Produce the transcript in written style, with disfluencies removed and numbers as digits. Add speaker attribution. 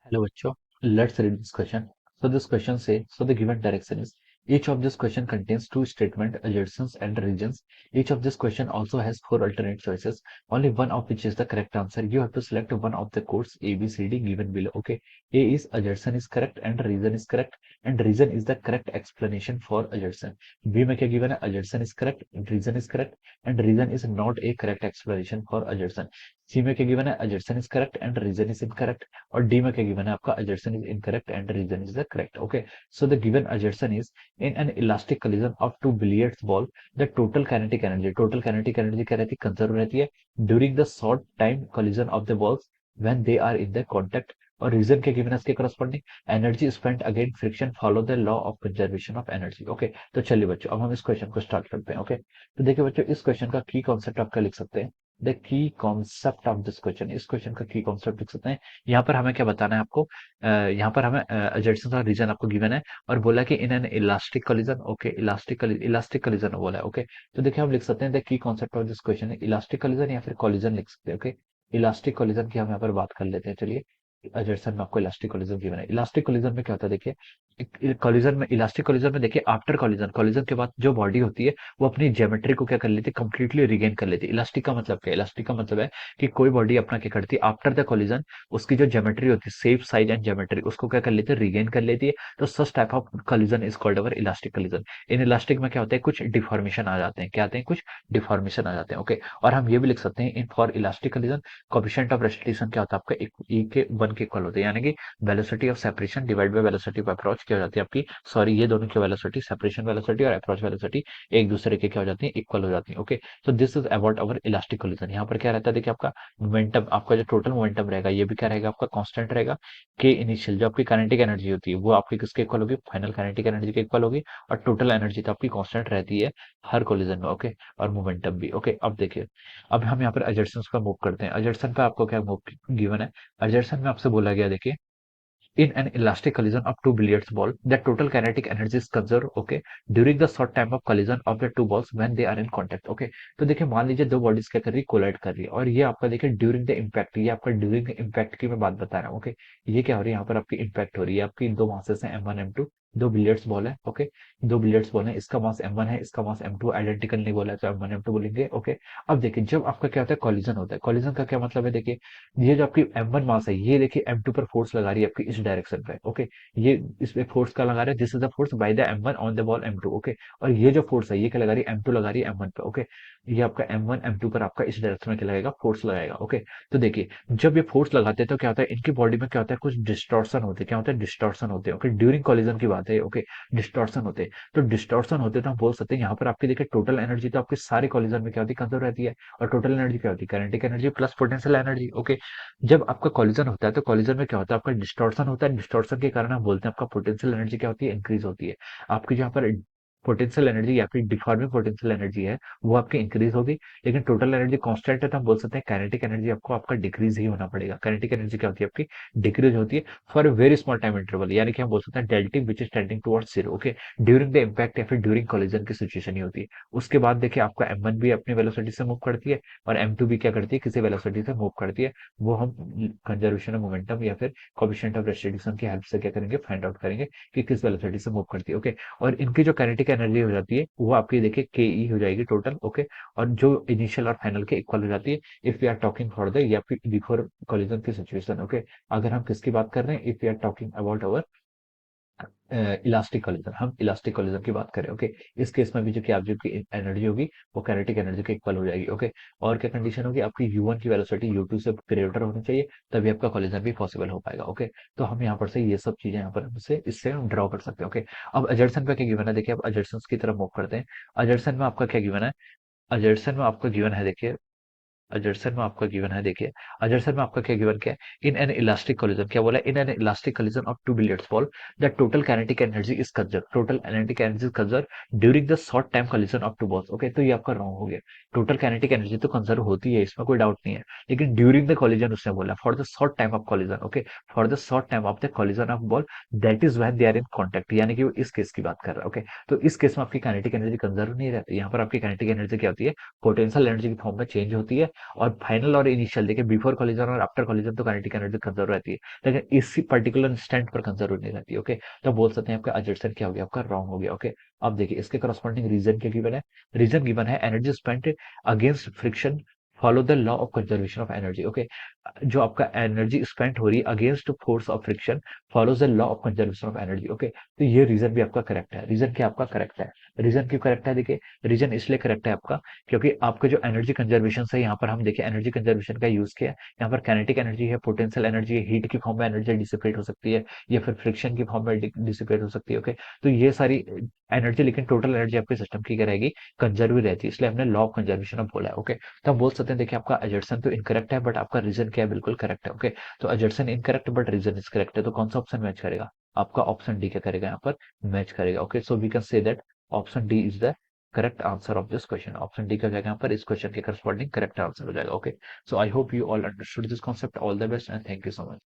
Speaker 1: Hello, bachcho. Let's read this question. So this question says, so the given direction is each of this question contains two statement adjacents and regions. Each of this question also has four alternate choices, only one of which is the correct answer. You have to select one of the codes A, B, C, D given below. Okay, A is adjacent is correct and reason is correct, and reason is the correct explanation for adjacent. B में क्या given है? Adjacent is correct, reason is correct, and reason is not a correct explanation for adjacent. C में क्या given है? Adjacent is correct and reason is incorrect. और D में क्या given है आपका adjacent is incorrect and reason is the correct. Okay, so the given adjacent is in an elastic collision of two billiards ball, the total kinetic energy क्या रहती है? Conserve रहती है during the short time collision of the balls when they are in the contact. और reason क्या given है इसके corresponding? Energy spent again friction follow the law of conservation of energy. Okay, तो चलिए बच्चों अब हम इस क्वेश्चन को स्टार्ट करते हैं. ओके, तो देखिए बच्चों इस क्वेश्चन का की कॉन्सेप्ट आपका लिख सकते हैं. The key concept of this question, इस क्वेश्चन का की कॉन्सेप्ट लिख सकते हैं. यहाँ पर हमें क्या बताना है आपको? यहाँ पर हमें एडजेसेंस का रीजन आपको गिवन है और बोला कि इन an elastic collision. Okay, elastic collision बोला है. ओके, तो देखिए हम लिख सकते हैं the key concept of this question है इलास्टिक कोलिजन या फिर कोलिजन लिख सकते हैं. ओके, इलास्टिक कोलिजन की हम यहाँ पर बात कर लेते हैं. चलिए, एडजेसेंस में आपको इलास्टिक कोलिजन गिवन है. इलास्टिक कोलिजन में क्या होता है देखिए, कॉलिजन में इलास्टिक कॉलिजन में देखिए आफ्टर कॉलिजन कॉलिजन के बाद जो बॉडी होती है वो अपनी ज्योमेट्री को क्या कर लेती है? कंप्लीटली रिगेन कर लेती है. इलास्टिक का मतलब क्या है? इलास्टिक का मतलब है कि कोई बॉडी अपना क्या करती है आफ्टर द कॉलिजन, उसकी जो ज्योमेट्री होती है शेप साइज एंड ज्योमेट्री उसको क्या कर लेती है? रिगेन कर लेती है. तो such type of collision is called our elastic collision. In elastic में क्या होता है? कुछ डिफॉर्मेशन आ जाते हैं. क्या आते हैं? कुछ डिफॉर्मेशन आ जाते हैं. ओके, और हम ये भी लिख सकते हैं in for elastic collision coefficient of restitution क्या होता है आपका? ई के वन के इक्वल होता है, यानी कि velocity of separation divide by velocity of approach क्या हो जाती है आपकी? सॉरी, ये दोनों की वेलोसिटी, सेपरेशन वेलोसिटी और अप्रोच वेलोसिटी एक दूसरे के क्या हो जाती है? इक्वल हो जाती है. ओके, तो this is about our elastic collision. यहाँ पर क्या रहता है देखिए आपका मोमेंटम, आपका जो टोटल मोमेंटम रहेगा ये भी क्या रहेगा आपका? कांस्टेंट रहेगा. के इनिशियल जो आपकी काइनेटिक एनर्जी होती है वो आपकी किसके इक्वल होगी? फाइनल काइनेटिक एनर्जी के इक्वल होगी. और टोटल एनर्जी तो आपकी कांस्टेंट रहती है हर कोलिजन में. ओके, और मोमेंटम भी. ओके, अब देखिए अब हम यहाँ पर एडजसेंस पर मूव करते हैं. एडजसेंस पे आपको क्या मूव गिवन है? एडजसेंस में आपसे बोला गया देखिए in an elastic collision of two billiards ball, the total kinetic energy is conserved. Okay, during the short time of collision of the two balls when they are in contact. Okay, तो देखिए मान लीजिए दो bodies क्या कर रही है? Collide कर रही है. और ये आपका देखिए ड्यूरिंग द इम्पैक्ट, ये आपका ड्यूरिंग द इम्पैक्ट की मैं बात बता रहा हूँ. ओके, ये क्या हो रही है? यहाँ पर आपकी इम्पैक्ट हो रही है. आपकी दो मासेस हैं M1 M2, दो बिलियर्ड्स बॉल है. ओके, दो बिलियर्ड्स बॉल है, इसका मास M1 है, इसका मास M2. आइडेंटिकल नहीं बोला है तो M1 M2 बोलेंगे. ओके, अब देखिए जब आपका क्या होता है? कॉलिजन होता है. कॉलिजन का क्या मतलब है? देखिए ये जो आपकी M1 मास है ये देखिए M2 पर फोर्स लगा रही है आपकी इस डायरेक्शन पे. ओके, ये इस पे फोर्स का लगा रहा है. This is the force by the M1 on the ball M2. Okay, और ये जो फोर्स है ये क्या लगा रही है? M2 लगा रही है M1 पे. ओके, ये आपका M1 M2 पर आपका इस डायरेक्शन में क्या लगेगा? फोर्स लगाएगा. ओके, तो देखिए जब ये फोर्स लगाते हैं तो क्या होता है? इनकी बॉडी में क्या होता है? कुछ डिस्टॉर्शन होते हैं. क्या होता है? डिस्टॉर्शन होते हैं. ओके, ड्यूरिंग कॉलिजन की बात है. ओके, डिस्टॉर्शन होते हैं. तो डिस्टॉर्शन होते हैं तो हम बोल सकते हैं यहाँ पर आपकी देखिए टोटल एनर्जी तो आपके सारे कॉलिजन में क्या होती है? कंजर्व रहती है. और टोटल एनर्जी क्या होती है? Kinetic energy plus potential energy. Okay, जब आपका कॉलिजन होता है तो कॉलिजन में क्या होता है? आपका डिस्टॉर्शन होता है. डिस्टॉर्शन के कारण हम बोलते हैं आपका पोटेंशियल एनर्जी क्या होती है? इंक्रीज होती है. आपकी जहाँ पर पोटेंशियल एनर्जी या फिर डिफॉर्मिंग पोटेंशियल एनर्जी है वो आपकी इंक्रीज होगी. लेकिन टोटल एनर्जी कांस्टेंट है तो हम बोल सकते हैं काइनेटिक एनर्जी आपको आपका डिक्रीज ही होना पड़ेगा. काइनेटिक एनर्जी क्या होती है? आपकी डिक्रीज होती है for very small time interval, यानी कि हम बोल सकते हैं delta t which is tending towards zero. Okay, during the impact या फिर ड्यूरिंग कॉलिजन की सिचुएशन ही होती है. उसके बाद देखिए आपका M1 भी अपनी वेलोसिटी से मूव करती है और M2 भी क्या करती है? किसी वेलोसिटी से मूव करती है. वो हम कंजर्वेशन ऑफ मोमेंटम या फिर कोएफिशिएंट ऑफ रेस्टिट्यूशन की हेल्प से क्या करेंगे? फाइंड आउट करेंगे कि किस वेलोसिटी से मूव करती है. ओके, और इनकी जो काइनेटिक एनर्जी हो जाती है वो आपकी देखिए के ई हो जाएगी टोटल. ओके, और जो इनिशियल और फाइनल के इक्वल हो जाती है if we are talking for the या फिर बिफोर कॉलिजन की सिचुएशन. ओके, अगर हम किसकी बात कर रहे हैं? If we are talking about our elastic collision, हम इलास्टिक कोलिजन की बात करें. ओके, इस केस में भी जो कि आप जो की एनर्जी होगी वो काइनेटिक एनर्जी के इक्वल हो जाएगी. ओके, और क्या कंडीशन होगी? आपकी U1 की वेलोसिटी U2 से ग्रेटर होनी चाहिए तभी आपका कोलिजन भी पॉसिबल हो पाएगा. ओके, तो हम यहाँ पर से ये सब चीजें यहाँ पर हमसे इससे हम ड्रॉ कर सकते हैं. ओके, अब एजर्सन पे क्या गिवन है? देखिए अब एजर्सन की तरफ मूव करते हैं. एजर्सन में आपका क्या गिवन है? एजर्सन में आपका गिवन है देखिए, अजर्सन में आपका गिवन है देखिए, अजर्सन में आपका क्या गिवन क्या है? इन एन इलास्टिक कोलिजन क्या बोला? In an elastic collision of two billiards ball the total kinetic energy is conserve. Total kinetic energy is conserve during the short time collision of two balls. Okay, तो ये आपका wrong हो गया. Total kinetic energy तो conserve होती है, इसमें कोई डाउट नहीं है, लेकिन ड्यूरिंग द कोलिजन उसने बोला for the short time of collision. Okay, for the short time of the collision of ball that is when they are in contact, यानी कि वो इस केस की बात कर रहा है. ओके, तो इस केस में आपकी काइनेटिक एनर्जी कंजर्व नहीं रहती. यहाँ पर आपकी काइनेटिक एनर्जी क्या होती है? पोटेंशियल एनर्जी की फॉर्म में चेंज होती है और फाइनल और इनिशियल देखिए, बिफोर कोलिजन और आफ्टर कोलिजन तो काइनेटिक एनर्जी कंजर्व रहती है, लेकिन इसी पर्टिकुलर इंस्टेंट पर कंजर्व नहीं रहती। ओके, तो बोल सकते हैं आपका अजर्सन क्या हो गया, आपका रॉन्ग हो गया। ओके, अब देखिए इसके करस्पॉन्डिंग रीजन क्या गिवन है। रीजन गिवन है energy spent against friction follow the law of conservation of energy. Okay, जो आपका एनर्जी स्पेंड हो रही है against force of friction follows the law of conservation of energy. Okay, तो ये रीजन भी आपका करेक्ट है। रीजन क्या आपका करेक्ट है? रीजन क्यों करेक्ट है? देखिए, रीजन इसलिए करेक्ट है आपका क्योंकि आपका जो एनर्जी कंजर्वेशन है, यहाँ पर हम देखिए एनर्जी कंजर्वेशन का यूज किया है। यहाँ पर काइनेटिक एनर्जी है, पोटेंशियल एनर्जी है, हीट की फॉर्म में एनर्जी डिसिपेट हो सकती है, या फिर फ्रिक्शन की फॉर्म में डिसिपेट हो सकती है। ओके, तो ये सारी एनर्जी, लेकिन टोटल एनर्जी आपके सिस्टम की क्या रहेगी, कंजर्व रहती है, इसलिए हमने लॉ ऑफ कंजर्वेशन ऑफ बोला है। ओके, तो हम बोल सकते हैं देखिए आपका एजर्सन तो इनकरेक्ट है, बट आपका रीजन क्या है, बिल्कुल करेक्ट है। ओके, तो assertion incorrect but reason is correct है, तो कौन सा ऑप्शन मैच करेगा? आपका ऑप्शन डी क्या करेगा, यहाँ पर मैच करेगा। Okay, so we can say that option D is the correct answer of this question. Option D का जाएगा यहाँ पर इस क्वेश्चन के करस्पॉन्डिंग करेक्ट आंसर हो जाएगा। Okay, so I hope you all understood this concept. All the best and thank you so much.